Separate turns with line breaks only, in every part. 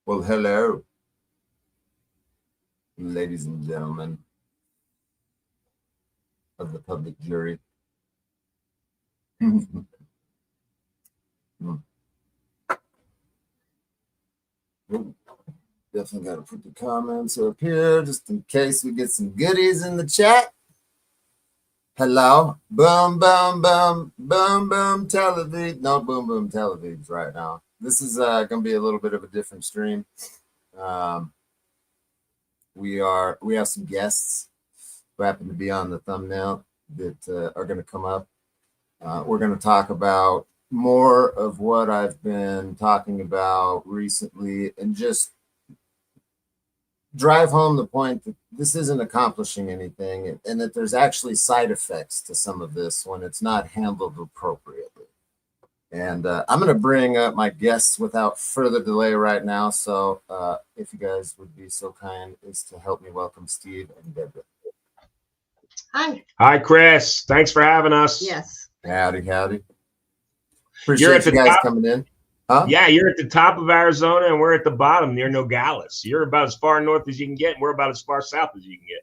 Well, hello, ladies and gentlemen of the public jury. Definitely got to put the comments up here just in case we get some goodies in the chat. Hello, boom, boom, boom, boom, boom, television. No, boom, boom, television right now. This is going to be a little bit of a different stream. We have some guests who happen to be on the thumbnail that are going to come up. We're going to talk about more of what I've been talking about recently and just drive home the point that this isn't accomplishing anything and that there's actually side effects to some of this when it's not handled appropriately. And I'm going to bring up my guests without further delay right now. So if you guys would be so kind as to help me welcome Steve and Deborah.
Hi.
Hi, Chris. Thanks for having us.
Yes.
Howdy, howdy. Appreciate you guys coming in. Huh?
Yeah, you're at the top of Arizona, and we're at the bottom near Nogales. You're about as far north as you can get, and we're about as far south as you can get.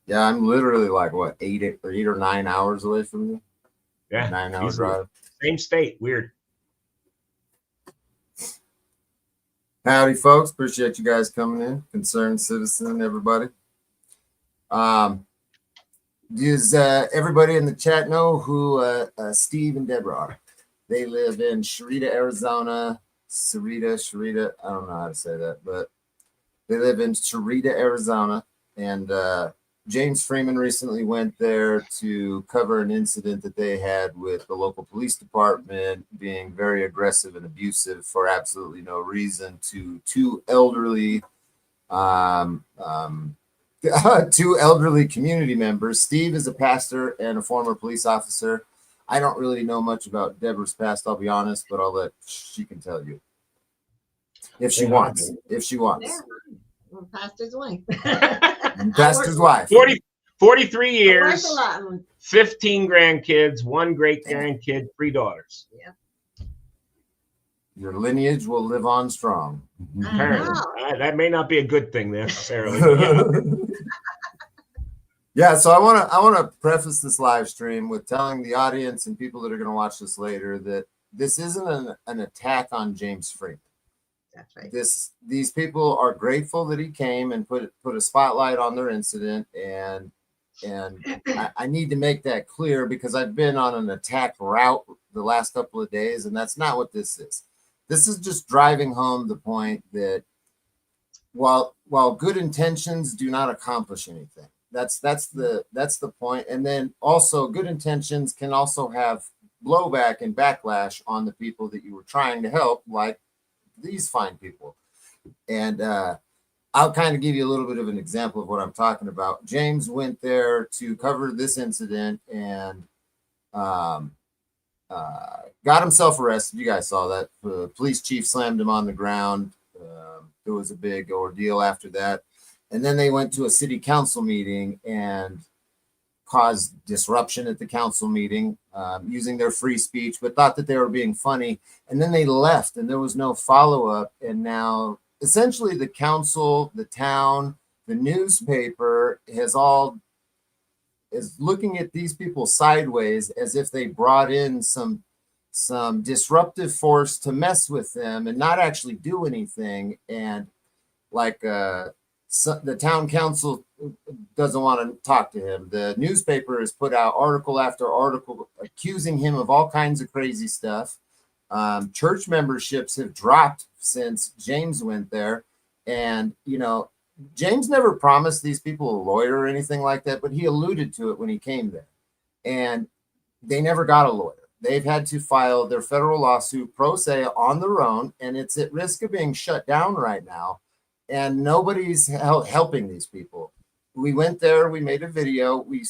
Yeah, I'm literally like, what, 8 or 9 hours away from you?
Yeah.
9 hour drive.
Same state. Weird.
Howdy, folks. Appreciate you guys coming in. Concerned citizen, everybody. Does everybody in the chat know who Steve and Deborah are? They live in Sheria, Arizona. Sheria. I don't know how to say that, but they live in Sheria, Arizona. And James Freeman recently went there to cover an incident that they had with the local police department being very aggressive and abusive for absolutely no reason to two elderly community members. Steve is a pastor and a former police officer. I don't really know much about Deborah's past, I'll be honest, but I'll let she can tell you. If she wants.
Yeah. Well, pastor's wife.
Pastor's wife.
43 years,
A lot.
15 grandkids, 1 great grandkid, 3 daughters.
Yeah.
Your lineage will live on strong.
Apparently. That may not be a good thing necessarily.
Yeah, so I want to preface this live stream with telling the audience and people that are going to watch this later that this isn't an attack on James Freeman.
That's right.
These people are grateful that he came and put a spotlight on their incident, and I need to make that clear because I've been on an attack route the last couple of days, and that's not what this is. This is just driving home the point that while good intentions do not accomplish anything. That's the point. And then also good intentions can also have blowback and backlash on the people that you were trying to help, like these fine people. And I'll kind of give you a little bit of an example of what I'm talking about. James went there to cover this incident and got himself arrested. You guys saw that. The police chief slammed him on the ground. There was a big ordeal after that. And then they went to a city council meeting and caused disruption at the council meeting using their free speech, but thought that they were being funny. And then they left and there was no follow-up. And now essentially the council, the town, the newspaper is looking at these people sideways as if they brought in some disruptive force to mess with them and not actually do anything. And like so the town council doesn't want to talk to him. The newspaper has put out article after article accusing him of all kinds of crazy stuff. Church memberships have dropped since James went there. And, you know, James never promised these people a lawyer or anything like that, but he alluded to it when he came there. And they never got a lawyer. They've had to file their federal lawsuit pro se on their own, and it's at risk of being shut down right now. And nobody's helping these people. We went there, we made a video, we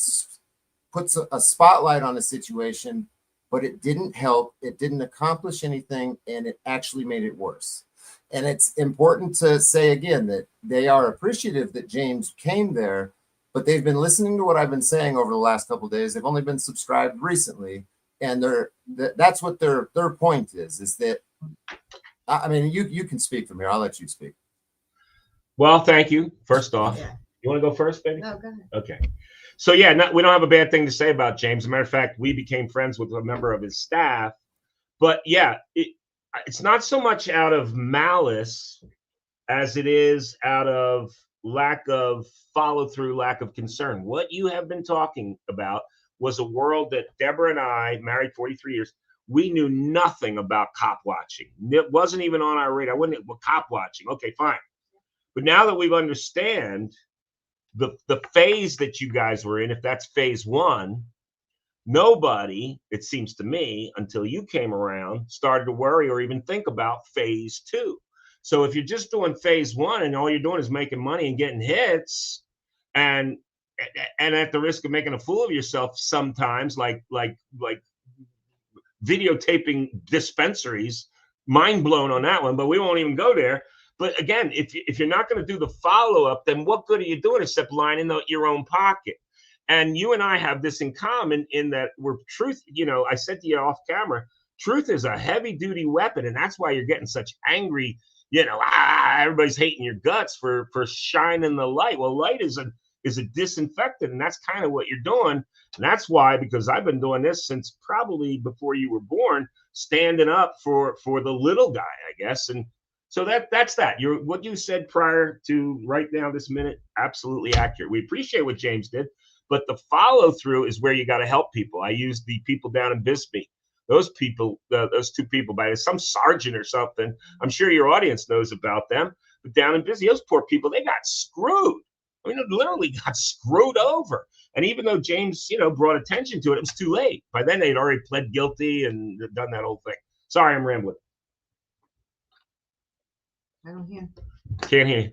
put a spotlight on a situation, but it didn't help. It didn't accomplish anything, and it actually made it worse. And it's important to say again that they are appreciative that James came there, but they've been listening to what I've been saying over the last couple of days. They've only been subscribed recently, and that's what their point is that, I mean, you can speak from here. I'll let you speak.
Well, thank you. First off,
Yeah.
you want to go first, baby?
No, go ahead.
Okay. So yeah, we don't have a bad thing to say about James. As a matter of fact, we became friends with a member of his staff. But yeah, it's not so much out of malice as it is out of lack of follow through, lack of concern. What you have been talking about was a world that Deborah and I, married 43 years, we knew nothing about cop watching. It wasn't even on our radar. Cop watching. Okay, fine. But now that we've understand the phase that you guys were in, if that's phase one, nobody, it seems to me, until you came around, started to worry or even think about phase two. So if you're just doing phase one and all you're doing is making money and getting hits, and at the risk of making a fool of yourself sometimes, like videotaping dispensaries, mind blown on that one, but we won't even go there. But again, if you're not going to do the follow-up, then what good are you doing except lining your own pocket? And you and I have this in common in that we're truth. I said to you off camera, truth is a heavy-duty weapon, and that's why you're getting such angry. Everybody's hating your guts for shining the light. Well, light is a disinfectant, and that's kind of what you're doing. And that's why, because I've been doing this since probably before you were born, standing up for the little guy, I guess. And so that's that. What you said prior to right now, this minute, absolutely accurate. We appreciate what James did, but the follow through is where you got to help people. I use the people down in Bisbee. Those people, those two people, by some sergeant or something. I'm sure your audience knows about them. But down in Bisbee, those poor people, they got screwed. I mean, it literally got screwed over. And even though James, brought attention to it, it was too late. By then, they'd already pled guilty and done that whole thing. Sorry, I'm rambling.
I don't hear.
Can't hear you.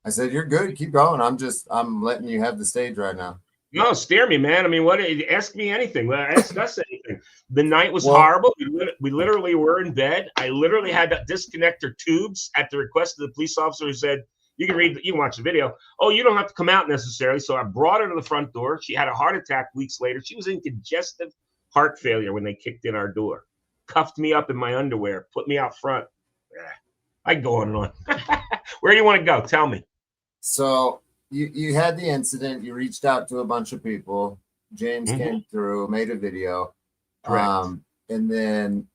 I said, you're good. Keep going. I'm letting you have the stage right now.
No, steer me, man. I mean, ask me anything. Ask us anything. The night was horrible. We literally were in bed. I literally had to disconnect her tubes at the request of the police officer who said, you can watch the video. Oh, you don't have to come out necessarily. So I brought her to the front door. She had a heart attack weeks later. She was in congestive heart failure when they kicked in our door. Cuffed me up in my underwear, put me out front. I go on and on. Where do you want to go? Tell me.
So you had the incident. You reached out to a bunch of people. James came through, made a video.
Correct.
And then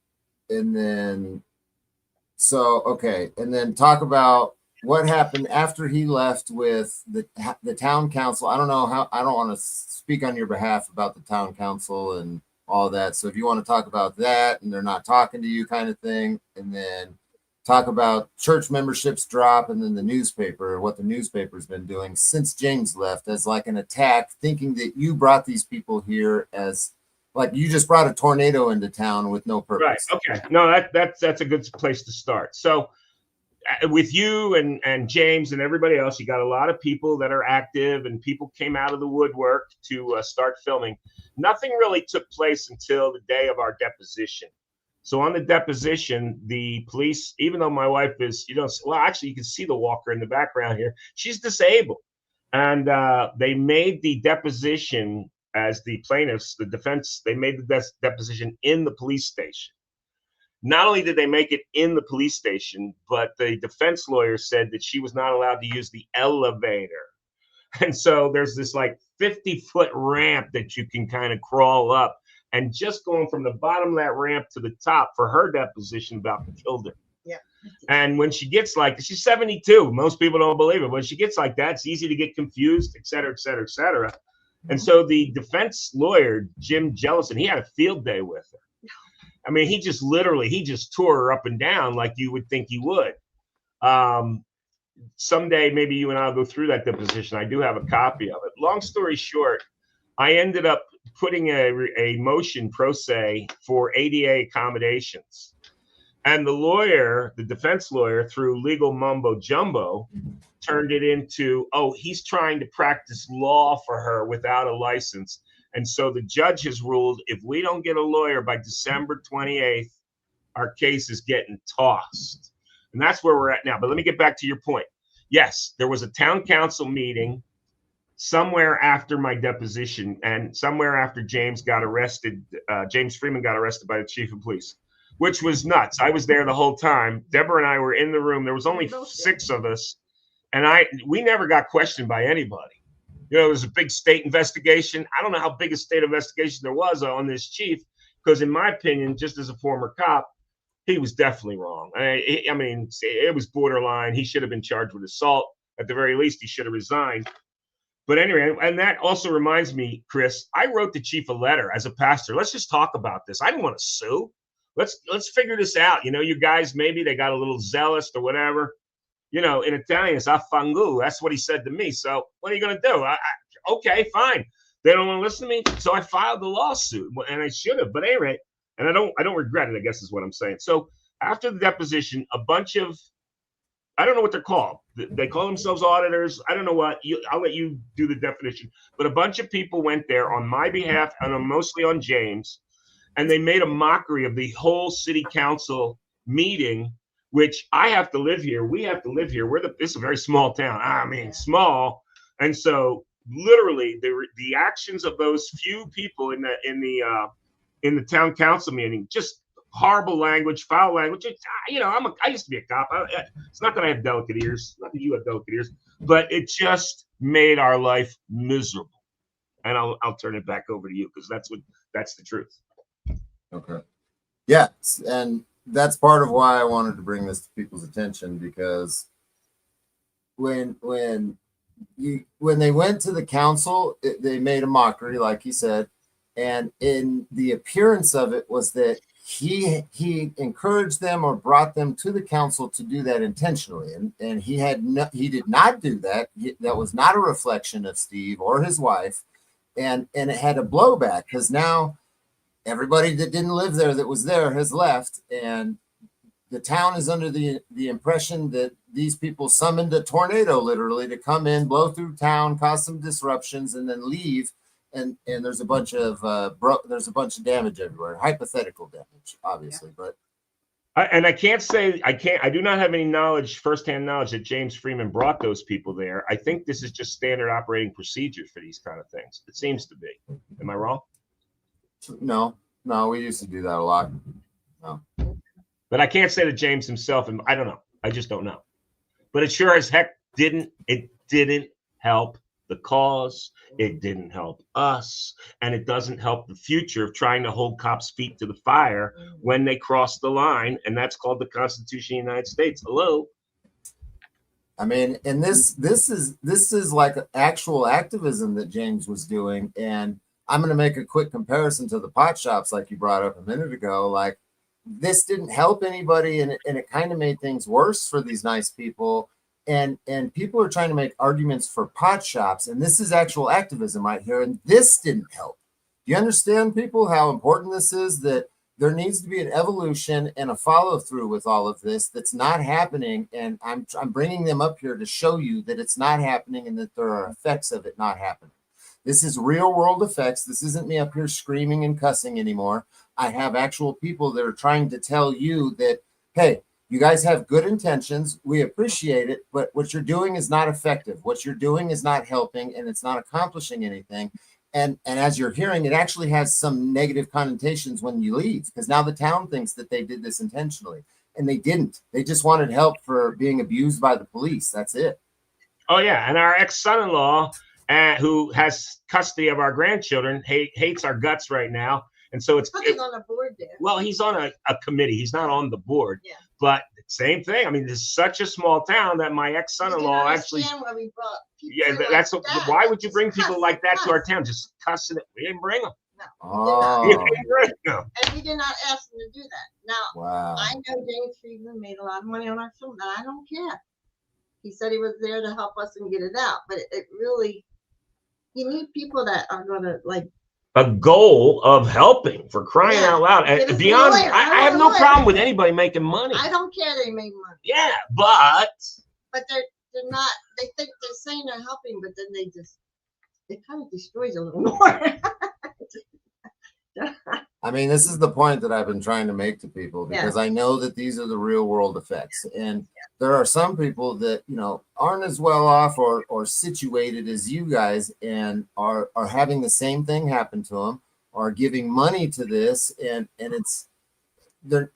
talk about what happened after he left with the town council. I don't know how. I don't want to speak on your behalf about the town council and all that. So if you want to talk about that and they're not talking to you kind of thing, and then talk about church memberships drop, and then the newspaper, what the newspaper's been doing since James left as like an attack, thinking that you brought these people here as like you just brought a tornado into town with no purpose.
Right. Okay. No, that's a good place to start. So with you and James and everybody else, you got a lot of people that are active, and people came out of the woodwork to start filming. Nothing really took place until the day of our deposition. So on the deposition, the police, even though my wife is, actually you can see the walker in the background here. She's disabled. And they made the deposition as the plaintiffs, the defense, they made the deposition in the police station. Not only did they make it in the police station, but the defense lawyer said that she was not allowed to use the elevator. And so there's this like 50-foot ramp that you can kind of crawl up. And just going from the bottom of that ramp to the top for her deposition about killed her.
Yeah.
And when she gets like, she's 72. Most people don't believe it. When she gets like that, it's easy to get confused, et cetera, et cetera, et cetera. And so the defense lawyer, Jim Jellison, he had a field day with her. I mean, he just tore her up and down like you would think he would. Someday, maybe you and I'll go through that deposition. I do have a copy of it. Long story short, I ended up putting a motion pro se for ADA accommodations. And the lawyer, the defense lawyer, through legal mumbo jumbo, turned it into, he's trying to practice law for her without a license. And so the judge has ruled, if we don't get a lawyer by December 28th, our case is getting tossed. And that's where we're at now. But let me get back to your point. Yes, there was a town council meeting somewhere after my deposition and somewhere after James got arrested, James Freeman got arrested by the chief of police, which was nuts. I was there the whole time. Deborah and I were in the room. There was only 6 of us, and we never got questioned by anybody. You know, it was a big state investigation. I don't know how big a state investigation there was on this chief, because in my opinion, just as a former cop, he was definitely wrong. I mean, it was borderline. He should have been charged with assault. At the very least, he should have resigned. But anyway, and that also reminds me, Chris, I wrote the chief a letter as a pastor. Let's just talk about this. I didn't want to sue. Let's figure this out. You know, you guys, maybe they got a little zealous or whatever. You know, in Italian, it's affangu. That's what he said to me. So what are you going to do? Okay, fine. They don't want to listen to me. So I filed the lawsuit, and I should have. But anyway, and I don't regret it, I guess is what I'm saying. So after the deposition, a bunch of, I don't know what they're called. They call themselves auditors. I don't know what. I'll let you do the definition. But a bunch of people went there on my behalf, and mostly on James, and they made a mockery of the whole city council meeting, which I have to live here. We have to live here. This is a very small town. I mean, small. And so literally the actions of those few people in the town council meeting, just horrible language, foul language. You know, I used to be a cop. It's not that I have delicate ears, not that you have delicate ears, but it just made our life miserable. And I'll turn it back over to you, because that's the truth.
Okay. Yeah, and that's part of why I wanted to bring this to people's attention, because when they went to the council, they made a mockery, like he said, and in the appearance of it was that he encouraged them or brought them to the council to do that intentionally, and he did not do that. That was not a reflection of Steve or his wife, and it had a blowback, because now everybody that didn't live there that was there has left, and the town is under the impression that these people summoned a tornado literally to come in, blow through town, cause some disruptions, and then leave. And there's a bunch of damage everywhere, hypothetical damage, obviously. But
I do not have any firsthand knowledge that James Freeman brought those people there. I think this is just standard operating procedure for these kind of things. It seems to be. Am I wrong?
No, we used to do that a lot. No.
But I can't say that James himself, and I don't know. I just don't know. But it sure as heck didn't help the cause. It didn't help us, and it doesn't help the future of trying to hold cops' feet to the fire when they cross the line, and that's called the Constitution of the United States. Hello.
I mean, and this is like actual activism that James was doing, and I'm going to make a quick comparison to the pot shops, like you brought up a minute ago. Like, this didn't help anybody, and it kind of made things worse for these nice people. And people are trying to make arguments for pot shops, and this is actual activism right here, and this didn't help. Do you understand, people, how important this is? That there needs to be an evolution and a follow-through with all of this that's not happening, and I'm bringing them up here to show you that it's not happening and that there are effects of it not happening. This is real-world effects. This isn't me up here screaming and cussing anymore. I have actual people that are trying to tell you that, hey, you guys have good intentions. We appreciate it, but what you're doing is not effective. What you're doing is not helping, and it's not accomplishing anything. And as you're hearing, it actually has some negative connotations when you leave, because now the town thinks that they did this intentionally, and they didn't. They just wanted help for being abused by the police. That's it.
Oh, yeah. And our ex-son-in-law, who has custody of our grandchildren, hates our guts right now. And so he's
on a board there.
Well, he's on a committee. He's not on the board.
Yeah.
But same thing. I mean, this is such a small town that my ex-son-in-law actually. Yeah, why would you bring people like that to our town? Just cussing it. We didn't bring them.
No.
We didn't bring them.
And we did not ask them to do that. Now,
wow.
I know James Friedman made a lot of money on our film, and I don't care. He said he was there to help us and get it out, but it really, you need people that are going to like.
A goal of helping, for crying out loud. And beyond, I have no problem with anybody making money.
I don't care they make money.
Yeah, but
they're not. They think they're saying they're helping, but then it kind of destroys a little more.
I mean, this is the point that I've been trying to make to people, because I know that these are the real world effects, and there are some people that, you know, aren't as well off or situated as you guys, and are having the same thing happen to them, are giving money to this, and it's, they're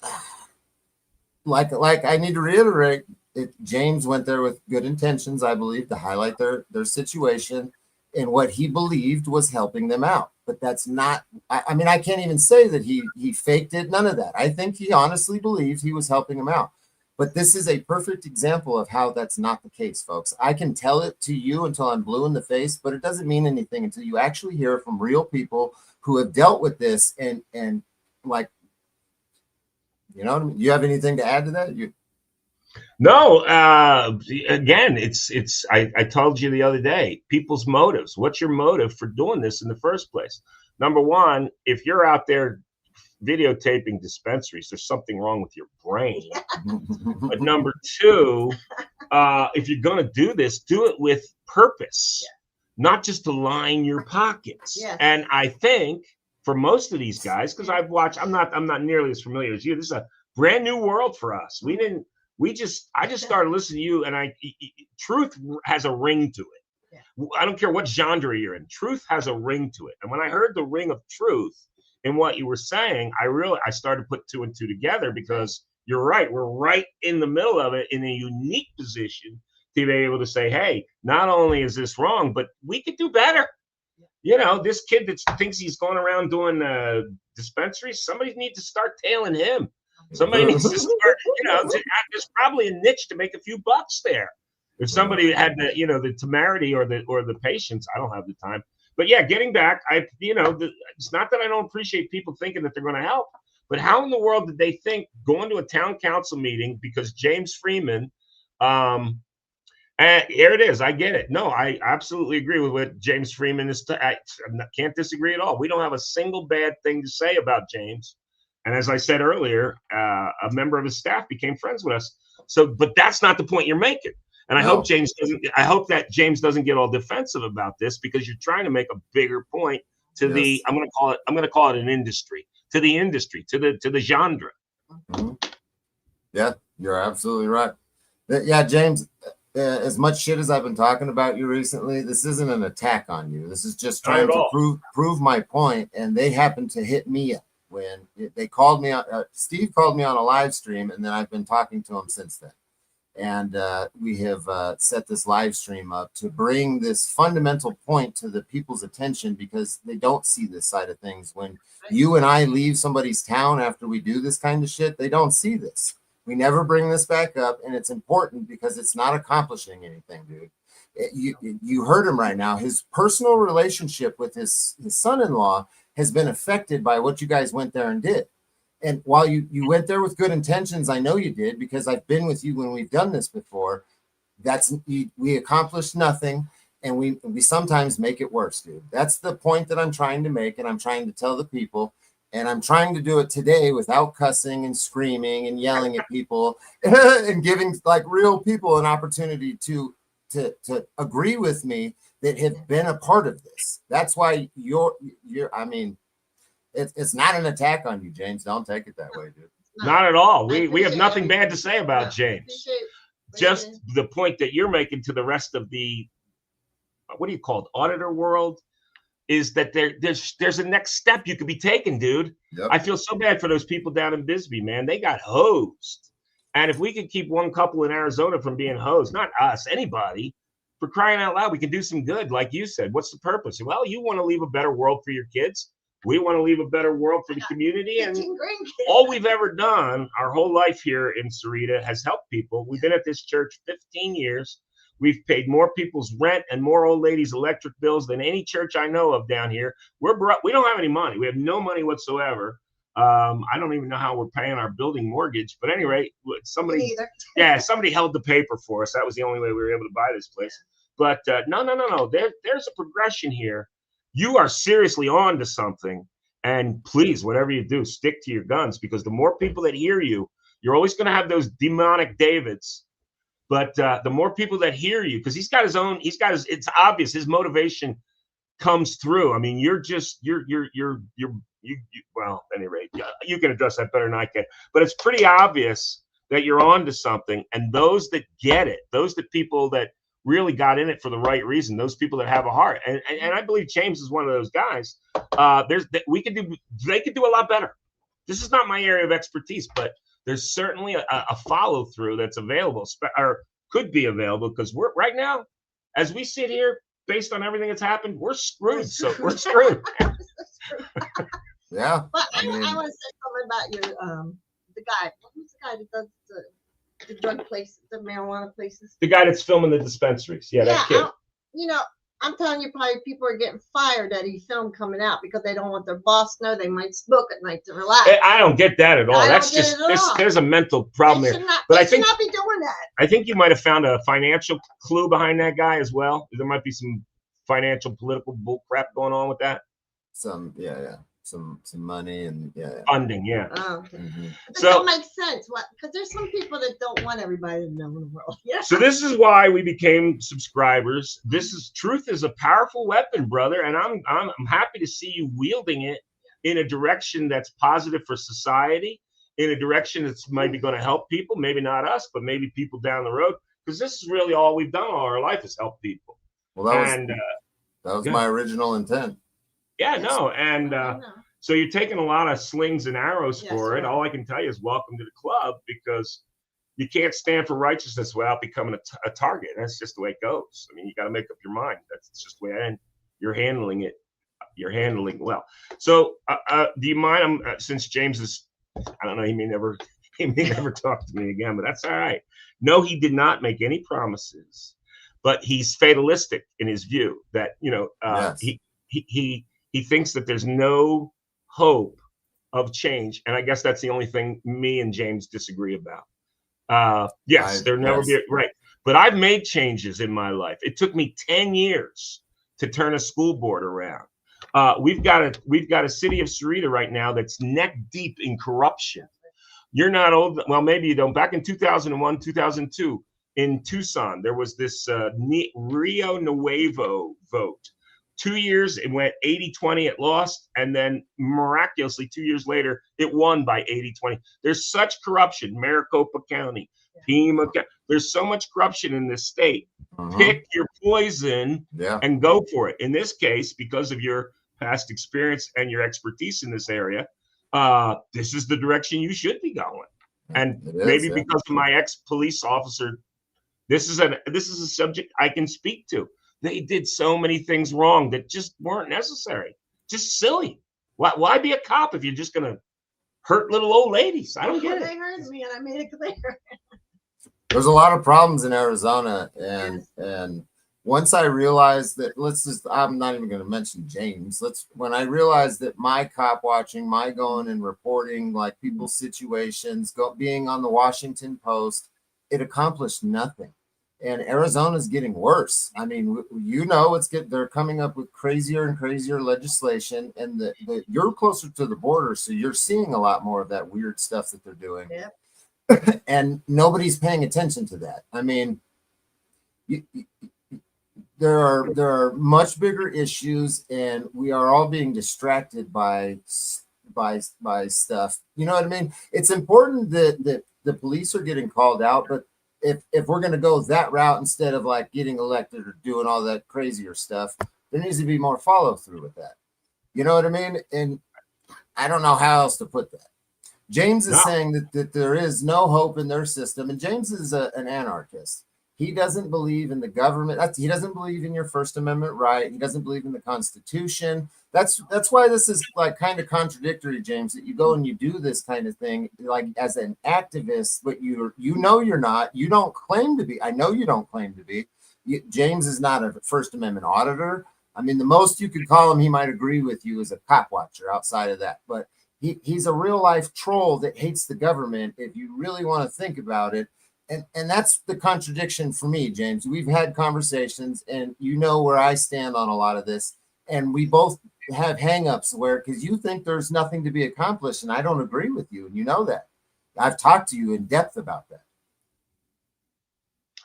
like I need to reiterate it. James went there with good intentions, I believe, to highlight their situation, and what he believed was helping them out. But that's not, I mean, I can't even say that he faked it, none of that. I think he honestly believed he was helping them out. But this is a perfect example of how that's not the case, folks. I can tell it to you until I'm blue in the face, but it doesn't mean anything until you actually hear it from real people who have dealt with this, and like, you know what I mean? You have anything to add to that?
No, again, I told you the other day, people's motives. What's your motive for doing this in the first place? Number one, if you're out there videotaping dispensaries, there's something wrong with your brain. But number two, if you're going to do this, do it with purpose, not just to line your pockets. And I think for most of these guys, because I've watched, I'm not nearly as familiar as you. This is a brand new world for us. I just started listening to you, and truth has a ring to it. I don't care what genre you're in. Truth has a ring to it. And when I heard the ring of truth in what you were saying, I started to put two and two together, because you're right. We're right in the middle of it, in a unique position to be able to say, hey, not only is this wrong, but we could do better. You know, this kid that thinks he's going around doing dispensaries, somebody needs to start tailing him. Somebody needs to start, you know, there's probably a niche to make a few bucks there. If somebody had the, you know, the temerity or the patience. I don't have the time. But yeah, getting back, it's not that I don't appreciate people thinking that they're going to help, but how in the world did they think going to a town council meeting because James Freeman, and here it is. I get it. No, I absolutely agree with what James Freeman is. I can't disagree at all. We don't have a single bad thing to say about James. And as I said earlier, a member of his staff became friends with us. So, but that's not the point you're making. And I hope that James doesn't get all defensive about this, because you're trying to make a bigger point to the, I'm going to call it an industry, to the genre.
Mm-hmm. Yeah, you're absolutely right. Yeah, James, as much shit as I've been talking about you recently, this isn't an attack on you. This is just trying to prove my point. And they happened to hit me up when they called me on. Steve called me on a live stream, and then I've been talking to him since then. And we have set this live stream up to bring this fundamental point to the people's attention, because they don't see this side of things. When you and I leave somebody's town after we do this kind of shit, they don't see this. We never bring this back up, and it's important because it's not accomplishing anything, dude. You heard him right now. His personal relationship with his son-in-law has been affected by what you guys went there and did. And while you went there with good intentions, I know you did, because I've been with you when we've done this before. We accomplished nothing, and we sometimes make it worse, dude. That's the point that I'm trying to make, and I'm trying to tell the people, and I'm trying to do it today without cussing and screaming and yelling at people, and giving like real people an opportunity to agree with me that have been a part of this. That's why I mean, it's not an attack on you, James. Don't take it that way, dude.
Not at all. We have nothing bad to say about James. Just the point that you're making to the rest of the, what do you call it, auditor world, is that there's a next step you could be taking, dude. Yep. I feel so bad for those people down in Bisbee, man. They got hosed. And if we could keep one couple in Arizona from being hosed, not us, anybody, for crying out loud, we can do some good. Like you said, what's the purpose? Well, you want to leave a better world for your kids. We want to leave a better world for the community. And all we've ever done our whole life here in Sheria has helped people. We've been at this church 15 years. We've paid more people's rent and more old ladies' electric bills than any church I know of down here. We don't have any money. We have no money whatsoever. I don't even know how we're paying our building mortgage. But anyway, somebody held the paper for us. That was the only way we were able to buy this place. But no. There's a progression here. You are seriously on to something. And please, whatever you do, stick to your guns, because the more people that hear you, you're always going to have those demonic Davids. But the more people that hear you, because it's obvious his motivation comes through. I mean, well, at any rate, you can address that better than I can. But it's pretty obvious that you're on to something. And those that get it, those that people that really got in it for the right reason, those people that have a heart. And I believe James is one of those guys. They could do a lot better. This is not my area of expertise, but there's certainly a follow through that's available or could be available, because we're right now, as we sit here, based on everything that's happened, we're screwed. So we're screwed.
Yeah.
But I
mean,
want to say something about your the guy. Who's the guy that does the drug places, the marijuana places?
The guy that's filming the dispensaries. Yeah, that kid.
I'm telling you, probably people are getting fired that he filmed coming out because they don't want their boss to know they might smoke at night to relax.
I don't get that at all.
I
That's
don't get
just
it at all.
there's a mental problem
They
there.
should not,
But
they
I think
should not be doing that.
I think you might have found a financial clue behind that guy as well. There might be some financial, political bull crap going on with that.
some money and
Funding, yeah.
Oh, okay.
Mhm.
That
So-
don't make sense. What? Because there's some people that don't want everybody to know in the world. Yeah.
So this is why we became subscribers. Truth is a powerful weapon, brother, and I'm happy to see you wielding it in a direction that's positive for society, in a direction that's maybe going to help people, maybe not us, but maybe people down the road. Because this is really all we've done all our life is help people.
Well, that
And
was
good.
my original intent.
yeah, no, and
I know.
so you're taking a lot of slings and arrows
Yes,
for it.
sir.
All I can tell you is welcome to the club, because you can't stand for righteousness without becoming a target. That's just the way it goes. I mean, you got to make up your mind. That's just the way I end. You're handling it. You're handling well. So do you mind? Since James is, I don't know, he may never talk to me again, but that's all right. No, he did not make any promises, but he's fatalistic in his view that,
Yes.
he thinks that there's no hope of change. And I guess that's the only thing me and James disagree about. Yes, there'll never be right. But I've made changes in my life. It took me 10 years to turn a school board around. We've got a city of Sheria right now that's neck deep in corruption. You're not old. Well, maybe you don't. Back in 2001, 2002, in Tucson, there was this Rio Nuevo vote. 2 years, it went 80-20, it lost. And then miraculously, 2 years later, it won by 80-20. There's such corruption. Maricopa County, Pima County. There's so much corruption in this state. Pick your poison and go for it. In this case, because of your past experience and your expertise in this area, this is the direction you should be going. And maybe because of my ex-police officer, this is a subject I can speak to. They did so many things wrong that just weren't necessary. Just silly. Why be a cop if you're just going to hurt little old ladies? I don't get it.
They heard me and I made it clear.
There's a lot of problems in Arizona, and once I realized that, I'm not even going to mention James. When I realized that my cop watching, my going and reporting like people's situations, being on the Washington Post, it accomplished nothing. And Arizona's getting worse. I mean, they're coming up with crazier and crazier legislation, and you're closer to the border, so you're seeing a lot more of that weird stuff that they're doing.
Yep.
And nobody's paying attention to that. I mean, there are much bigger issues, and we are all being distracted by stuff. You know what I mean? It's important that the police are getting called out, but if we're going to go that route instead of like getting elected or doing all that crazier stuff, there needs to be more follow through with that. You know what I mean? And I don't know how else to put that. James is saying that there is no hope in their system, and James is an anarchist. He doesn't believe in the government. He doesn't believe in your First Amendment right. He doesn't believe in the Constitution. That's why this is like kind of contradictory, James, that you go and you do this kind of thing like as an activist, but you're not. You don't claim to be. I know you don't claim to be. James is not a First Amendment auditor. I mean, the most you could call him, he might agree with you, is a cop watcher outside of that. But he's a real life troll that hates the government, if you really want to think about it. And that's the contradiction for me, James. We've had conversations, and you know where I stand on a lot of this. And we both have hangups because you think there's nothing to be accomplished, and I don't agree with you, and you know that. I've talked to you in depth about that.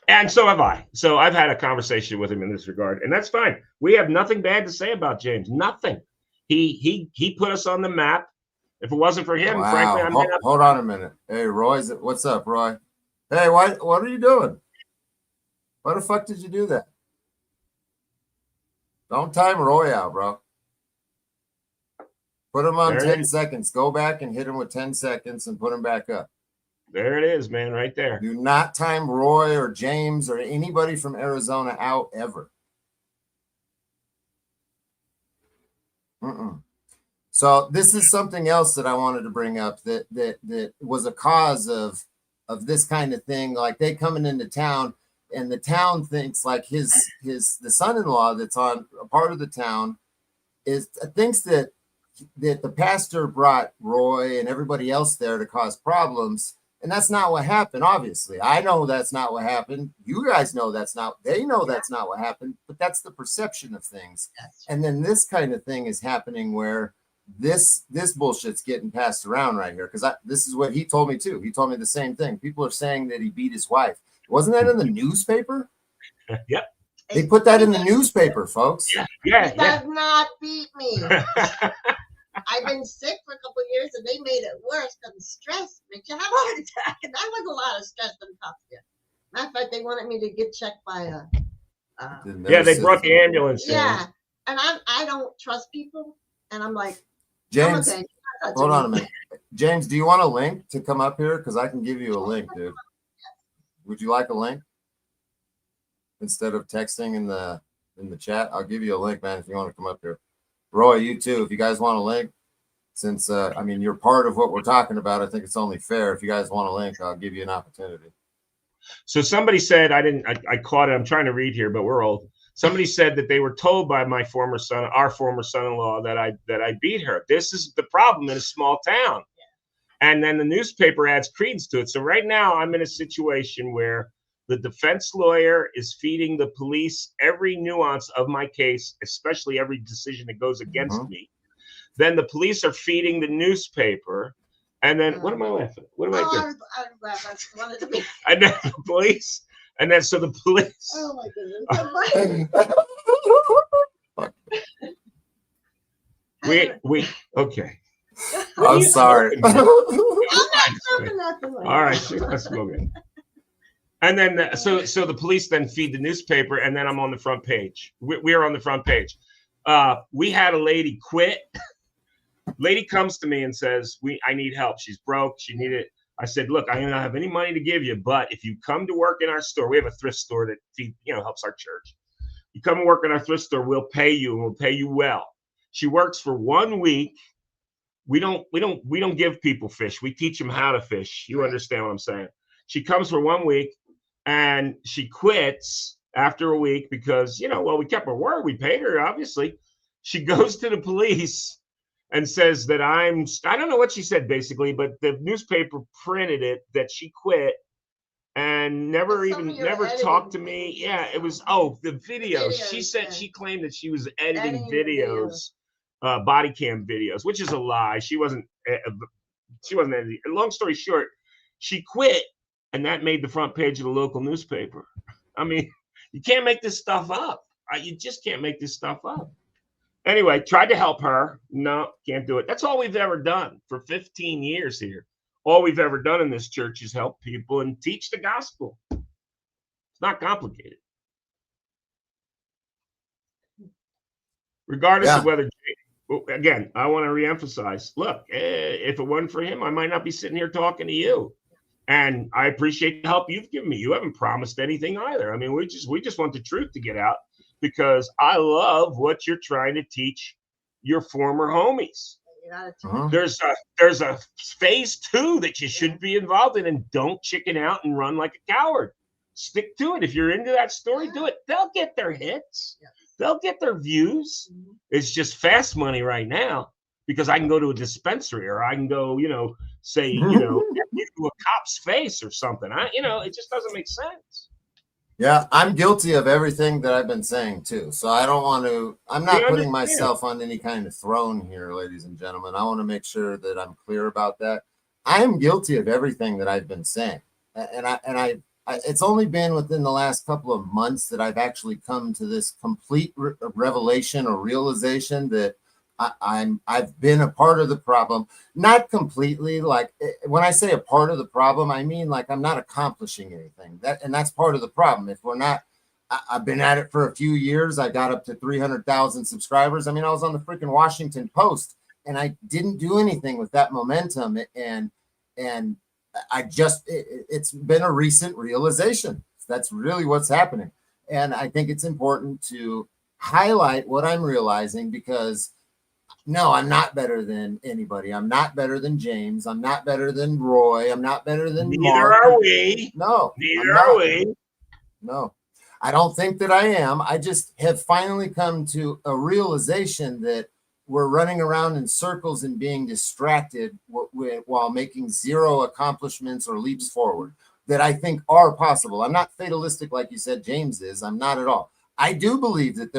And so have I. So I've had a conversation with him in this regard, and that's fine. We have nothing bad to say about James. Nothing. He put us on the map. If it wasn't for him,
Wow.
frankly, I mean,
Hold on a minute. Hey, Roy, what's up, Roy? Hey, what are you doing? Why the fuck did you do that? Don't time Roy out, bro. Put him on 10 seconds. Go back and hit him with 10 seconds and put him back up.
There it is, man, right there.
Do not time Roy or James or anybody from Arizona out ever. So this is something else that I wanted to bring up that was a cause of this kind of thing. Like they coming into town, and the town thinks like the son-in-law that's on a part of the town thinks that the pastor brought Roy and everybody else there to cause problems. And that's not what happened, obviously. I know that's not what happened. You guys know that's not, they know that's not what happened, but that's the perception of things. And then this kind of thing is happening where this bullshit's getting passed around right here. Because this is what he told me too. He told me the same thing. People are saying that he beat his wife. Wasn't that in the newspaper?
Yep.
They put that in the newspaper, folks.
Yeah.
He does not beat me. I've been sick for a couple of years, and they made it worse because the stress makes you have a heart attack. And that was a lot of stress and tough. Matter of fact, they wanted me to get checked by
they brought the ambulance.
Yeah, and I don't trust people, and I'm like,
James, hold on a minute. James, do you want a link to come up here? Because I can give you a link, dude. Would you like a link instead of texting in the chat? I'll give you a link, man, if you want to come up here. Roy, you too. If you guys want a link, since I mean you're part of what we're talking about, I think it's only fair. If you guys want a link, I'll give you an opportunity.
So somebody said I caught it. I'm trying to read here, but we're old. Somebody said that they were told by our former son-in-law, that I beat her. This is the problem in a small town. And then the newspaper adds credence to it. So right now I'm in a situation where the defense lawyer is feeding the police every nuance of my case, especially every decision that goes against me. Then the police are feeding the newspaper. And then what am I laughing at? What am I doing?
I'm glad I wanted to be.
And then the police. And then so the police.
Oh my goodness.
we okay.
I'm sorry.
I'm not smoking nothing.
All right, let's go again. And then so the police then feed the newspaper, and then I'm on the front page. We're on the front page. We had a lady quit. Lady comes to me and says, I need help. She's broke. She needed. I said, look, I don't have any money to give you, but if you come to work in our store, we have a thrift store that helps our church. You come and work in our thrift store, we'll pay you, and we'll pay you well. She works for 1 week. We don't give people fish. We teach them how to fish. You understand what I'm saying? She comes for 1 week. And she quits after a week because, we kept her word. We paid her, obviously. She goes to the police and says that I don't know what she said, basically, but the newspaper printed it that she quit and never talked to me. Yeah, it was, the videos. She said she claimed that she was editing videos, body cam videos, which is a lie. She wasn't editing. Long story short, she quit. And that made the front page of the local newspaper. I mean, you can't make this stuff up. You just can't make this stuff up. Anyway, tried to help her. No, can't do it. That's all we've ever done for 15 years here. All we've ever done in this church is help people and teach the gospel. It's not complicated. Regardless of whether, again, I want to reemphasize, look, if it wasn't for him, I might not be sitting here talking to you. And I appreciate the help you've given me. You haven't promised anything either. I mean, we just want the truth to get out because I love what you're trying to teach your former homies. There's a phase 2 that you should be involved in, and don't chicken out and run like a coward. Stick to it. If you're into that story, do it. They'll get their hits. They'll get their views. It's just fast money right now because I can go to a dispensary or I can go, say, to a cop's face or something. It just doesn't make sense.
Yeah, I'm guilty of everything that I've been saying too. So I don't want to, I'm not putting myself on any kind of throne here, ladies and gentlemen. I want to make sure that I'm clear about that. I am guilty of everything that I've been saying. And I it's only been within the last couple of months that I've actually come to this complete revelation or realization that I've been a part of the problem, not completely. Like when I say a part of the problem, I mean like I'm not accomplishing anything. That's part of the problem. If we're not, I've been at it for a few years. I got up to 300,000 subscribers. I mean, I was on the freaking Washington Post, and I didn't do anything with that momentum. And it's been a recent realization. That's really what's happening. And I think it's important to highlight what I'm realizing, because no, I'm not better than anybody. I'm not better than James. I'm not better than Roy. I'm not better than
Neither
Mark.
are we.
No.
Neither are we.
No. I don't think that I am. I just have finally come to a realization that we're running around in circles and being distracted while making zero accomplishments or leaps forward that I think are possible. I'm not fatalistic like you said James is. I'm not at all. I do believe that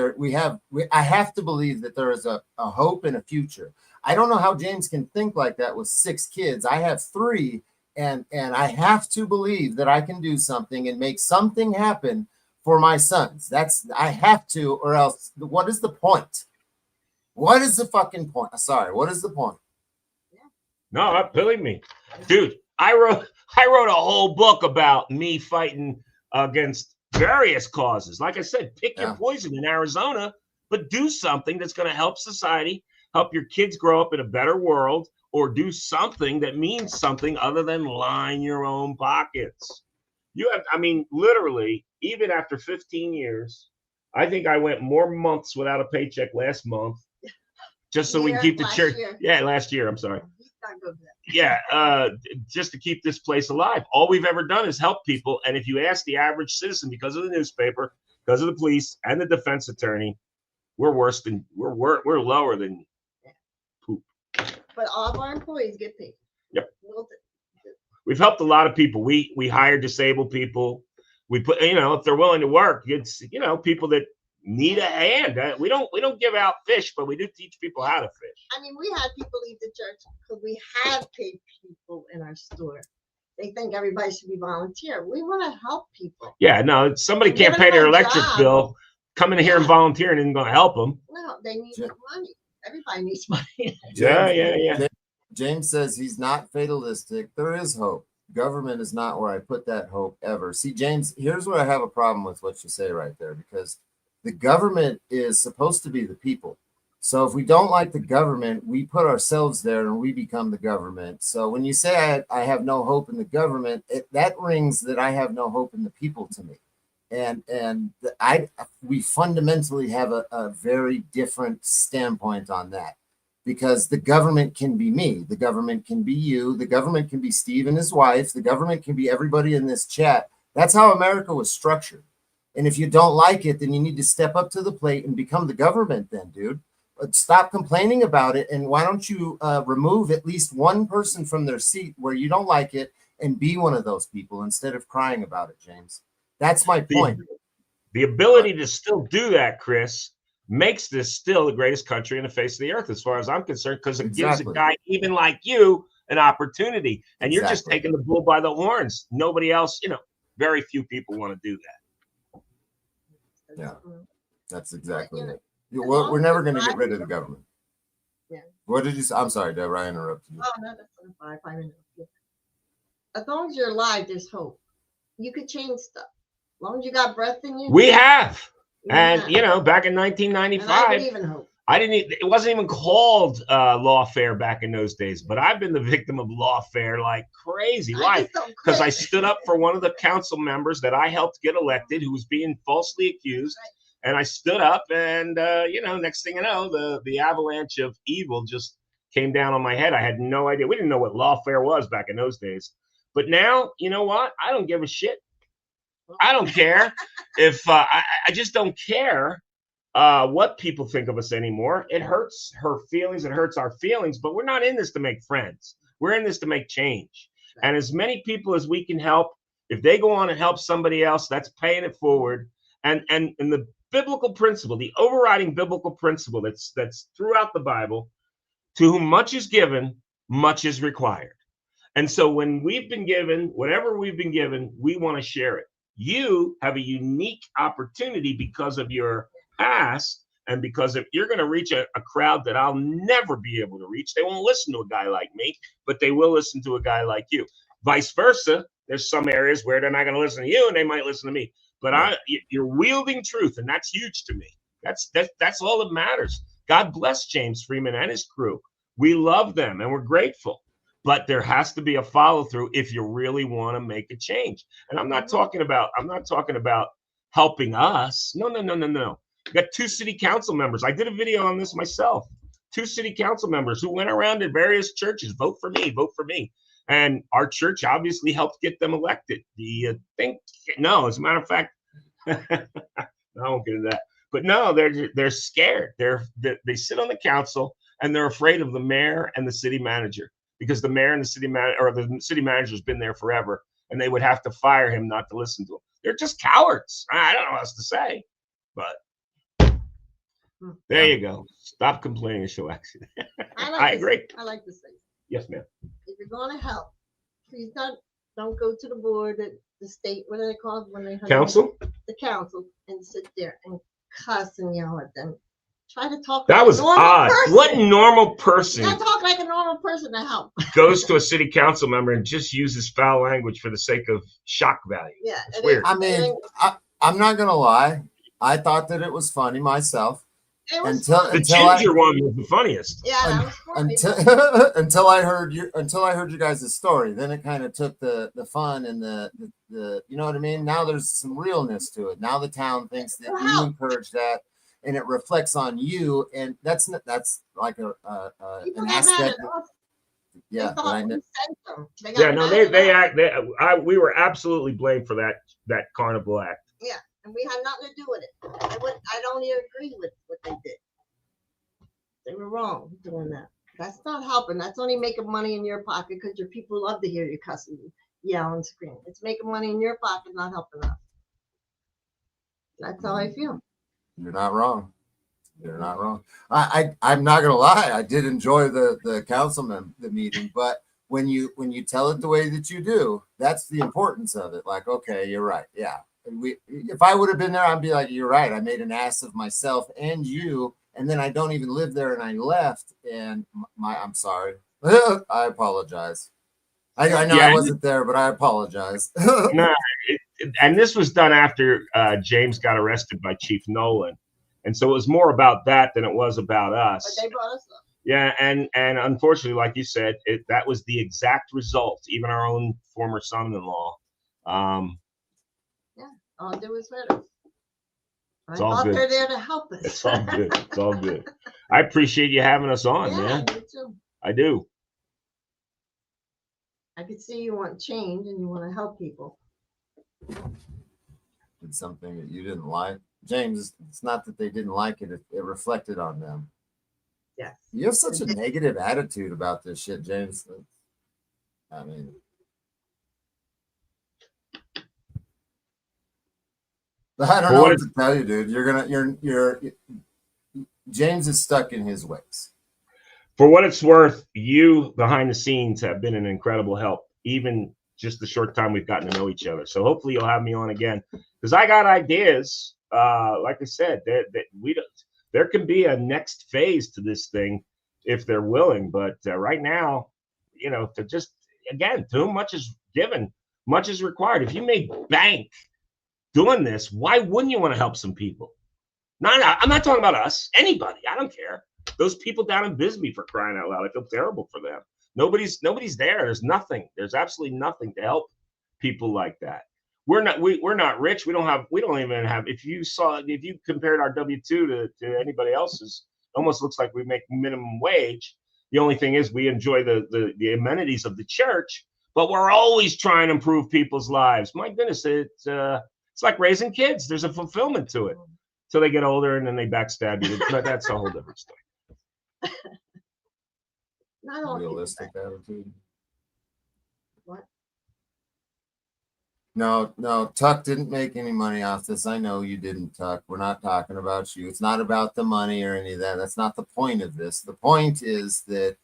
I have to believe that there is a hope and a future. I don't know how James can think like that with 6 kids. I have 3, and I have to believe that I can do something and make something happen for my sons. I have to, or else what is the point? What is the fucking point? Sorry, what is the point?
No, believe me, dude. I wrote a whole book about me fighting against various causes. Like I said, pick your poison in Arizona, but do something that's going to help society, help your kids grow up in a better world, or do something that means something other than line your own pockets. I mean, literally, even after 15 years, I think I went more months without a paycheck last month, just so we can keep the church. Yeah, last year. I'm sorry. Yeah, just to keep this place alive. All we've ever done is help people. And if you ask the average citizen, because of the newspaper, because of the police and the defense attorney, we're lower than poop.
But all of our employees get paid.
Yep. We've helped a lot of people. We hire disabled people. We put, if they're willing to work, it's, people that need a hand. We don't give out fish, but we do teach people how to fish.
I mean, we had people leave the church because we have paid people in our store. They think everybody should be volunteer. We want to help people.
Yeah, no, somebody can't pay their electric bill. Coming in here and volunteering isn't going to help them.
No, they need money. Everybody needs money.
Yeah.
James says he's not fatalistic. There is hope. Government is not where I put that hope ever. See, James, here's where I have a problem with what you say right there, because the government is supposed to be the people. So if we don't like the government, we put ourselves there and we become the government. So when you say I have no hope in the government, that rings that I have no hope in the people to me. And we fundamentally have a very different standpoint on that, because the government can be me, the government can be you, the government can be Steve and his wife, the government can be everybody in this chat. That's how America was structured. And if you don't like it, then you need to step up to the plate and become the government then, dude. Stop complaining about it. And why don't you remove at least one person from their seat where you don't like it and be one of those people instead of crying about it, James? That's my point.
The ability to still do that, Chris, makes this still the greatest country in the face of the earth, as far as I'm concerned, because it gives a guy even like you an opportunity. And you're just taking the bull by the horns. Nobody else, very few people want to do that.
Yeah, that's exactly it. We're never going to get rid of the government.
Yeah.
What did you say? I'm sorry, Deborah, I interrupted you.
Oh, no, that's fine. 5 minutes. As long as you're alive, there's hope. You could change stuff. As long as you got breath in you.
We have. And, back in 1995,
I believe in hope.
It wasn't even called lawfare back in those days, but I've been the victim of lawfare like crazy. Why? Because I stood up for one of the council members that I helped get elected, who was being falsely accused. Right. And I stood up and, next thing you know, the avalanche of evil just came down on my head. I had no idea. We didn't know what lawfare was back in those days. But now, you know what? I don't give a shit. I don't care if I just don't care what people think of us anymore. It hurts her feelings. It hurts our feelings. But we're not in this to make friends. We're in this to make change. And as many people as we can help, if they go on and help somebody else, that's paying it forward. And the biblical principle, the overriding biblical principle that's throughout the Bible, to whom much is given, much is required. And so when we've been given, whatever we've been given, we want to share it. You have a unique opportunity because of your past And because if you're going to reach a crowd that I'll never be able to reach, they won't listen to a guy like me, but they will listen to a guy like you. Vice versa. There's some areas where they're not going to listen to you and they might listen to me. But you're wielding truth, and that's huge to me. That's all that matters. God bless James Freeman and his crew. We love them and we're grateful. But there has to be a follow through if you really want to make a change. And I'm not talking about helping us. No. We got 2 city council members. I did a video on this myself. 2 city council members who went around to various churches, vote for me, vote for me. And our church obviously helped get them elected. Do you think? No, as a matter of fact, I won't get into that. But no, they're scared. They sit on the council and they're afraid of the mayor and the city manager, because the mayor and the city manager's been there forever, and they would have to fire him not to listen to him. They're just cowards. I don't know what else to say, but there you go. Stop complaining, show action. I agree.
I like to say.
Yes, ma'am.
If you're going to help, please don't go to the board, the state, what do they call it when they
council?
The council, and sit there and cuss and yell at them. Try to talk.
That
like
was
a normal
odd.
person.
What normal person
You gotta talk like a normal person to help.
goes to a city council member and just uses foul language for the sake of shock value?
Yeah,
it's weird.
I mean, I'm not gonna lie. I thought that it was funny myself.
It was
The ginger one was the funniest.
Yeah, that was funny.
Until I heard you guys' story. Then it kind of took the fun and the you know what I mean? Now there's some realness to it. Now the town thinks that you encourage that, and it reflects on you, and that's like an aspect. Yeah,
we were absolutely blamed for that carnival act.
Yeah, and we had nothing to do with it. I don't even agree with what they did. They were wrong doing that. That's not helping. That's only making money in your pocket, because your people love to hear you cuss and yell and scream. It's making money in your pocket, not helping us. That's how I feel.
You're not wrong. You're not wrong. I'm not gonna lie. I did enjoy the councilman meeting, but when you tell it the way that you do, that's the importance of it. Like, okay, you're right. Yeah. And if I would have been there, I'd be like, you're right. I made an ass of myself and you, and then I don't even live there, and I left. And I'm sorry. I apologize. I know I wasn't there, but I apologize.
No, and this was done after James got arrested by Chief Nolan, and so it was more about that than it was about us.
But they brought us up.
Yeah, and unfortunately, like you said, that was the exact result. Even our own former son-in-law.
Yeah, all do is better. I
all
thought
good.
They're there to help us.
It's all good. It's all good. I appreciate you having us on, man.
Me too.
I do.
I could see you want change and you want to help people.
It's something that you didn't like, James. It's not that they didn't like it; it reflected on them.
Yes.
You have such a negative attitude about this shit, James. I mean, I don't know what to tell you, dude. You're James is stuck in his ways.
For what it's worth, you behind the scenes have been an incredible help, even just the short time we've gotten to know each other. So hopefully you'll have me on again, because I got ideas. Like I said, there can be a next phase to this thing if they're willing. But right now, to just, again, to whom much is given, much is required. If you made bank doing this, why wouldn't you want to help some people? I'm not talking about us. Anybody. I don't care. Those people down in Bisbee, for crying out loud. I feel terrible for them. Nobody's there. There's nothing. There's absolutely nothing to help people like that. We're not rich. We don't even have, if you compared our W-2 to anybody else's, it almost looks like we make minimum wage. The only thing is we enjoy the amenities of the church, but we're always trying to improve people's lives. My goodness, it's like raising kids. There's a fulfillment to it till they get older and then they backstab you. But that's a whole different story.
Not all
Realistic attitude.
What?
No, Tuck didn't make any money off this. I know you didn't, Tuck. We're not talking about you. It's not about the money or any of that. That's not the point of this. The point is that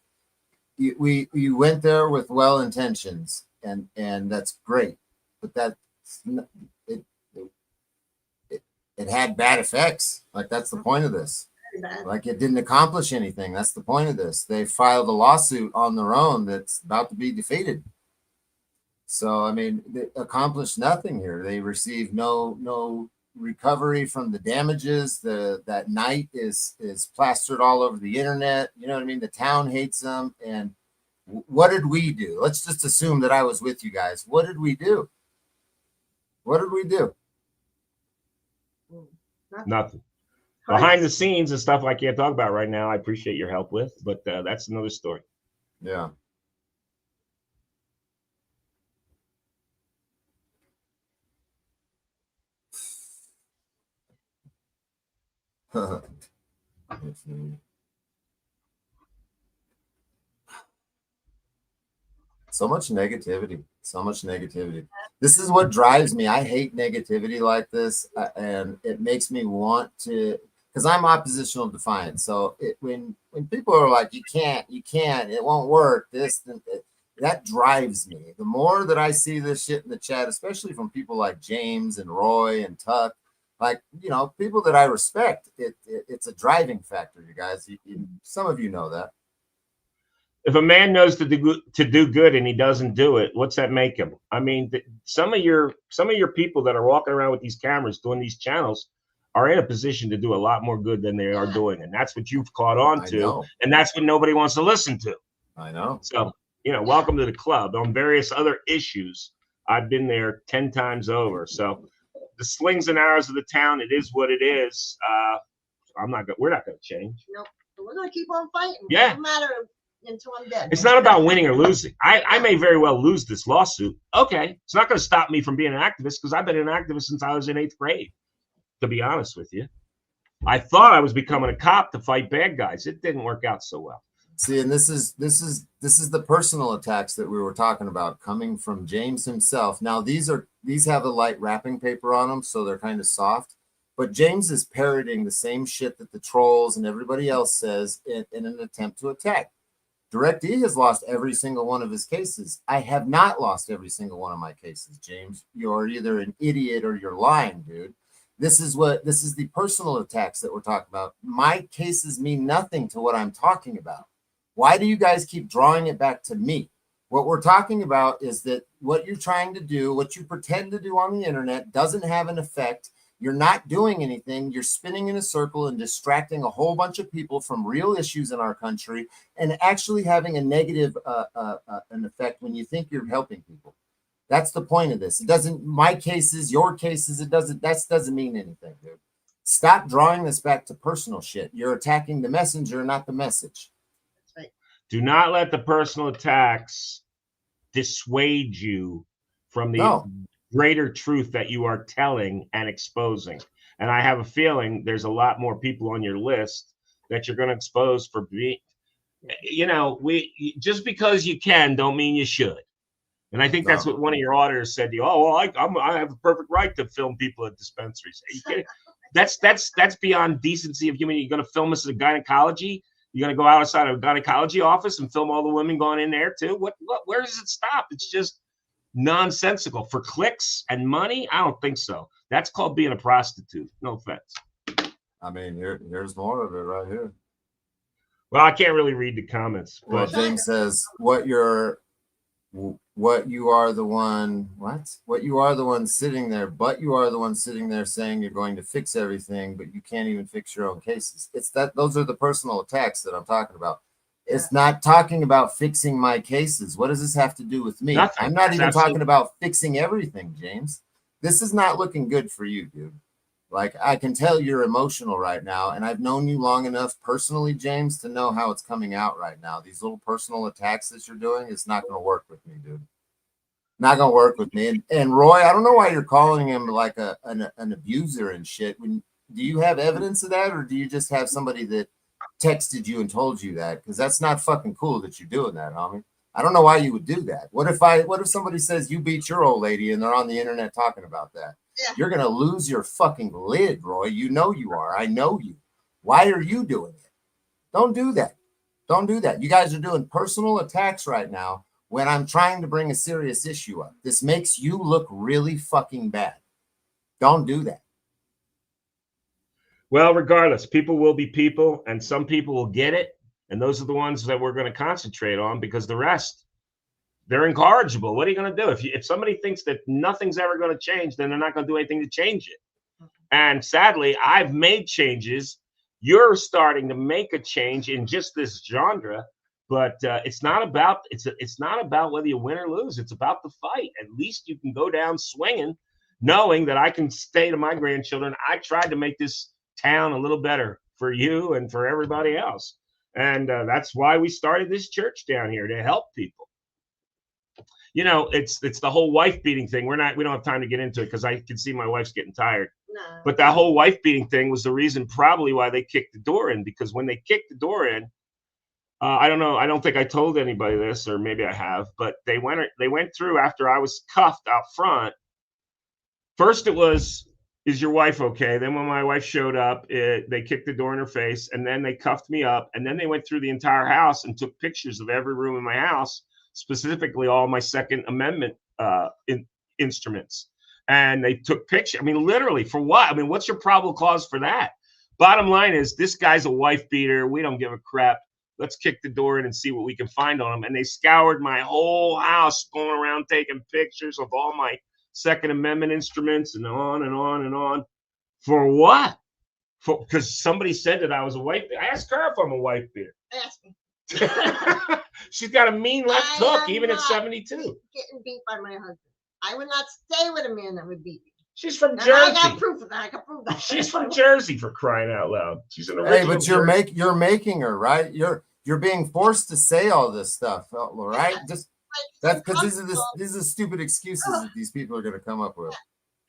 you went there with well intentions, and that's great. But it had bad effects. Like, that's the point of this.
that.
Like it didn't accomplish anything. That's the point of this. They filed a lawsuit on their own that's about to be defeated. So I mean, they accomplished nothing here. They received no recovery from the damages. That night is plastered all over the internet. You know what I mean? The town hates them. And what did we do? Let's just assume that I was with you guys. What did we do? What did we do?
Nothing. Behind the scenes and stuff I can't talk about right now. I appreciate your help with, but that's another story.
Yeah. So much negativity. So much negativity. This is what drives me. I hate negativity like this, and it makes me want to, because I'm oppositional defiant. So when people are like, you can't, it won't work, that drives me. The more that I see this shit in the chat, especially from people like James and Roy and Tuck, like, people that I respect, it's a driving factor, you guys. Some of you know that.
If a man knows to do good and he doesn't do it, what's that make him? I mean, some of your people that are walking around with these cameras doing these channels are in a position to do a lot more good than they are doing, and that's what you've caught on to, and that's what nobody wants to listen to.
I know.
So, welcome to the club. On various other issues, I've been there 10 times over. So, the slings and arrows of the town, it is what it is. We're not going to change.
Nope. We're going to keep on fighting.
Yeah.
It doesn't matter until I'm dead.
It's not about winning or losing. I may very well lose this lawsuit. Okay. It's not going to stop me from being an activist, because I've been an activist since I was in 8th grade, to be honest with you. I thought I was becoming a cop to fight bad guys. It didn't work out so well.
See, and this is the personal attacks that we were talking about coming from James himself. Now these have a light wrapping paper on them, so they're kind of soft. But James is parroting the same shit that the trolls and everybody else says in an attempt to attack. DirectE has lost every single one of his cases. I have not lost every single one of my cases, James. You're either an idiot or you're lying, dude. This is the personal attacks that we're talking about. My cases mean nothing to what I'm talking about. Why do you guys keep drawing it back to me? What we're talking about is that what you're trying to do, what you pretend to do on the internet, doesn't have an effect. You're not doing anything. You're spinning in a circle and distracting a whole bunch of people from real issues in our country, and actually having a negative an effect when you think you're helping people. That's the point of this. It doesn't, my cases, your cases, that doesn't mean anything, dude. Stop drawing this back to personal shit. You're attacking the messenger, not the message.
That's right.
Do not let the personal attacks dissuade you from the greater truth that you are telling and exposing. And I have a feeling there's a lot more people on your list that you're going to expose for being, just because you can don't mean you should. And I think that's what one of your auditors said to you. Oh, well, I have a perfect right to film people at dispensaries. Are you kidding? That's beyond decency of human. You're going to film us at a gynecology? You're going to go outside of a gynecology office and film all the women going in there too? Where does it stop? It's just nonsensical. For clicks and money? I don't think so. That's called being a prostitute. No offense.
I mean, here's more of it right here.
Well, I can't really read the comments.
Well,
But
James says, what you are the one sitting there, but you are the one sitting there saying you're going to fix everything, but you can't even fix your own cases. Those are the personal attacks that I'm talking about. It's not talking about fixing my cases. What does this have to do with me?
Nothing.
I'm not even talking about fixing everything, James. This is not looking good for you, dude. Like, I can tell you're emotional right now, and I've known you long enough personally, James, to know how it's coming out right now. These little personal attacks that you're doing, it's not going to work with me, dude. Not going to work with me. And Roy, I don't know why you're calling him like an abuser and shit. Do you have evidence of that, or do you just have somebody that texted you and told you that? Because that's not fucking cool that you're doing that, homie. I don't know why you would do that. What if somebody says you beat your old lady and they're on the internet talking about that? Yeah. You're going to lose your fucking lid, Roy. You know you are. I know you. Why are you doing it? Don't do that. Don't do that. You guys are doing personal attacks right now when I'm trying to bring a serious issue up. This makes you look really fucking bad. Don't do that.
Well, regardless, people will be people, and some people will get it, and those are the ones that we're going to concentrate on, because the rest, they're incorrigible. What are you going to do? If somebody thinks that nothing's ever going to change, then they're not going to do anything to change it. And sadly, I've made changes. You're starting to make a change in just this genre, but it's not about whether you win or lose. It's about the fight. At least you can go down swinging, knowing that I can say to my grandchildren, I tried to make this town a little better for you and for everybody else. And that's why we started this church down here, to help people. You know, it's the whole wife beating thing. We don't have time to get into it, because I can see my wife's getting tired.
No.
But that whole wife beating thing was the reason probably why they kicked the door in, because when they kicked the door in, I don't know, I don't think I told anybody this, or maybe I have, but they went through after I was cuffed out front. First it was, is your wife okay? Then when my wife showed up, they kicked the door in her face, and then they cuffed me up, and then they went through the entire house and took pictures of every room in my house, specifically all my Second Amendment instruments. And they took pictures. I mean, literally, for what? I mean, what's your probable cause for that? Bottom line is, this guy's a wife beater. We don't give a crap. Let's kick the door in and see what we can find on him. And they scoured my whole house, going around taking pictures of all my Second Amendment instruments, and on and on and on. For what? Because somebody said that I was a wife beater. I asked her if I'm a wife beater.
Ask me.
She's got a mean left hook, even at 72.
Getting beat by my husband. I would not stay with a man that would beat me.
She's from
Now,
Jersey.
I got proof of that. I got proof of that.
She's from Jersey, for crying out loud. She's an original.
Hey, but you're making her, right? You're being forced to say all this stuff, right? Just that's because these are stupid excuses that these people are going to come up with.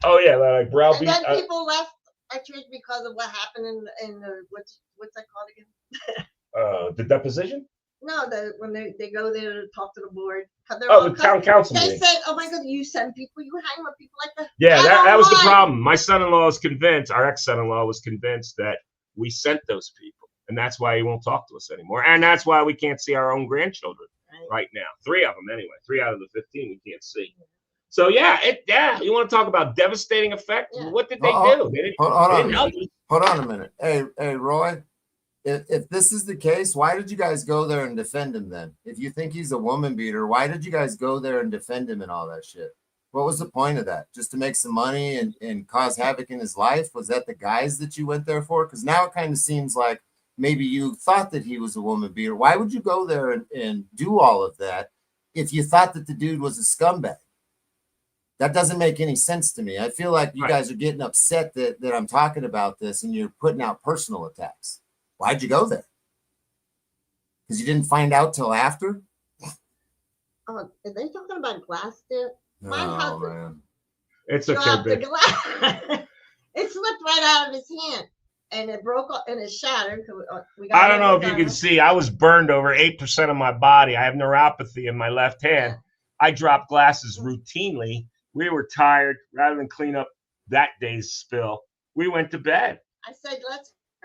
Oh yeah, like browbeat.
And then people left our church because of what happened in the what's that called again?
The deposition.
No, when they go there to talk to the board.
The town council
They
meeting.
said, "Oh my God, you send people, you hang with people like that."
Yeah, that was the problem. My son-in-law is convinced. Our ex-son-in-law was convinced that we sent those people, and that's why he won't talk to us anymore. And that's why we can't see our own grandchildren right now. 3 of them anyway. 3 out of the 15 we can't see. So yeah, you want to talk about devastating effect?
Yeah.
What did they do? They didn't help us.
Hold on a minute. Hey, Roy. If this is the case, why did you guys go there and defend him then? If you think he's a woman beater, why did you guys go there and defend him and all that shit? What was the point of that? Just to make some money and cause havoc in his life? Was that the guys that you went there for? Because now it kind of seems like maybe you thought that he was a woman beater. Why would you go there and do all of that if you thought that the dude was a scumbag? That doesn't make any sense to me. I feel like you guys are getting upset that I'm talking about this and you're putting out personal attacks. Why'd you go there? Because you didn't find out till after?
Oh, are they talking about glass there? My husband,
man.
It's
dropped
okay,
the glass. It slipped right out of his hand, and it broke and it shattered.
I don't know if you can see. I was burned over 8% of my body. I have neuropathy in my left hand. I drop glasses routinely. We were tired. Rather than clean up that day's spill, we went to bed.
I said,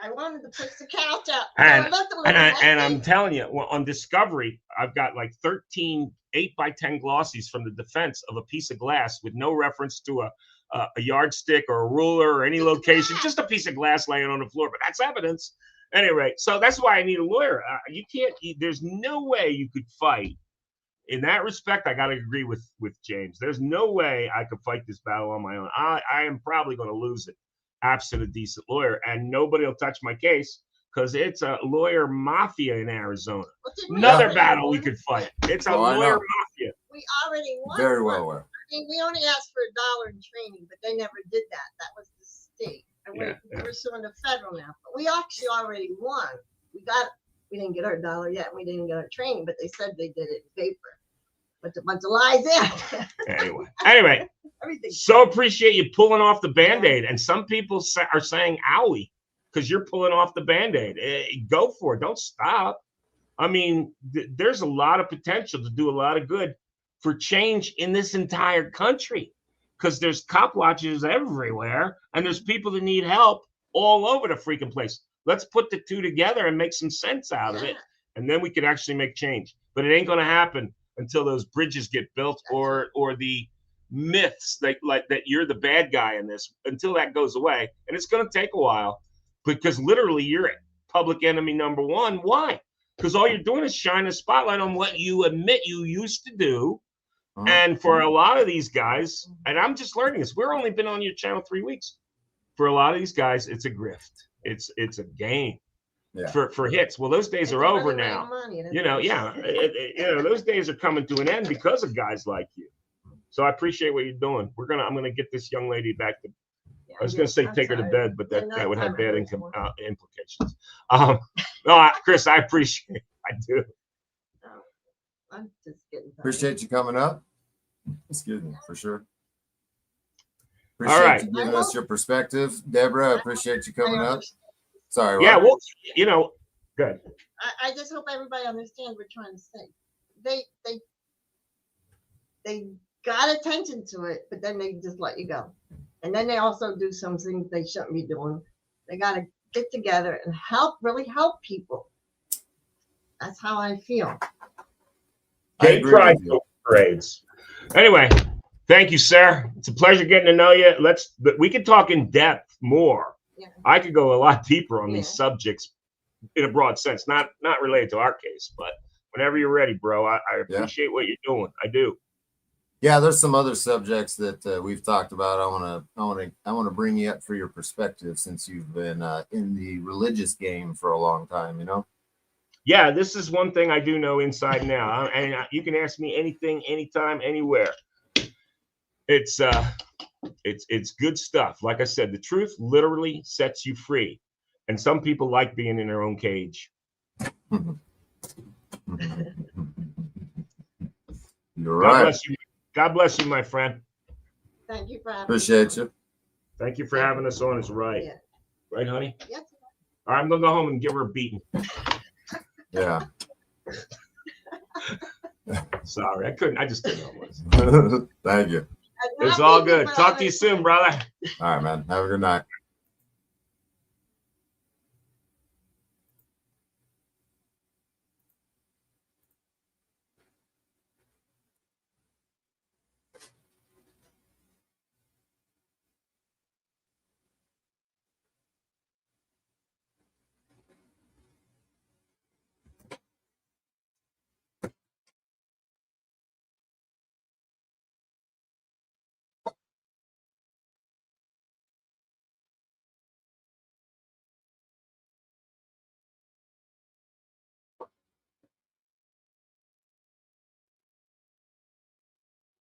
I wanted to push the couch out.
And I'm telling you, on Discovery, I've got like 13 8x10 glossies from the defense of a piece of glass with no reference to a yardstick or a ruler or any location, just a piece of glass laying on the floor. But that's evidence. Anyway, so that's why I need a lawyer. You can't. There's no way you could fight. In that respect, I got to agree with James. There's no way I could fight this battle on my own. I am probably going to lose it, absent a decent lawyer, and nobody will touch my case because it's a lawyer mafia in Arizona. Another battle we could fight. It's a lawyer mafia.
We already won.
Very well aware.
I mean, we only asked for $1 in training, but they never did that. That was the state. And we're suing the federal now. But we actually already won. We didn't get our $1 yet, and we didn't get our training, but they said they did it in paper. But a bunch of lies in.
Anyway, so appreciate you pulling off the Band-Aid. And some people are saying owie because you're pulling off the Band-Aid. Go for it. Don't stop. I mean, there's a lot of potential to do a lot of good for change in this entire country because there's cop watchers everywhere and there's people that need help all over the freaking place. Let's put the two together and make some sense out of it. And then we could actually make change. But it ain't going to happen until those bridges get built or the myths that you're the bad guy in this, until that goes away. And it's going to take a while. because literally you're public enemy number one. Why? Because all you're doing is shining a spotlight on what you admit you used to do. And for a lot of these guys, and I'm just learning this, we're only been on your channel 3 weeks. For a lot of these guys, it's a grift. It's a game for hits. Well, those days are over now. You know, those days are coming to an end because of guys like you. So I appreciate what you're doing. I'm gonna get this young lady back to. I was gonna say take her to bed, but that would have bad implications. No, Chris, I appreciate it. I do.
I'm just getting tired.
Appreciate you coming up. Excuse me, for sure.
All
Appreciate
right.
you giving us your perspective, Deborah. I appreciate you coming up. Sorry.
Yeah,
what?
well, you know, good.
I just hope everybody understands what we're trying to say. They got attention to it, but then they just let you go. And then they also do some things they shouldn't be doing. They got to get together and really help people. That's how I feel.
Gay pride parades. Anyway, thank you, sir. It's a pleasure getting to know you. We could talk in depth more.
Yeah.
I could go a lot deeper on these subjects in a broad sense, not related to our case, but whenever you're ready, bro. I appreciate what you're doing. I do.
Yeah, there's some other subjects that we've talked about. I want to bring you up for your perspective since you've been in the religious game for a long time. You know.
Yeah, this is one thing I do know inside and out, and you can ask me anything, anytime, anywhere. It's good stuff. Like I said, the truth literally sets you free, and some people like being in their own cage.
You're right.
God bless you, my friend.
Thank you for having
Appreciate you.
Thank you for having us on. It's right.
Yeah.
Right, honey?
Yes.
All right, I'm going to go home and give her a beating.
Yeah.
Sorry, I just couldn't help myself.
Thank you.
It's all good. Talk to you soon, brother.
All right, man. Have a good night.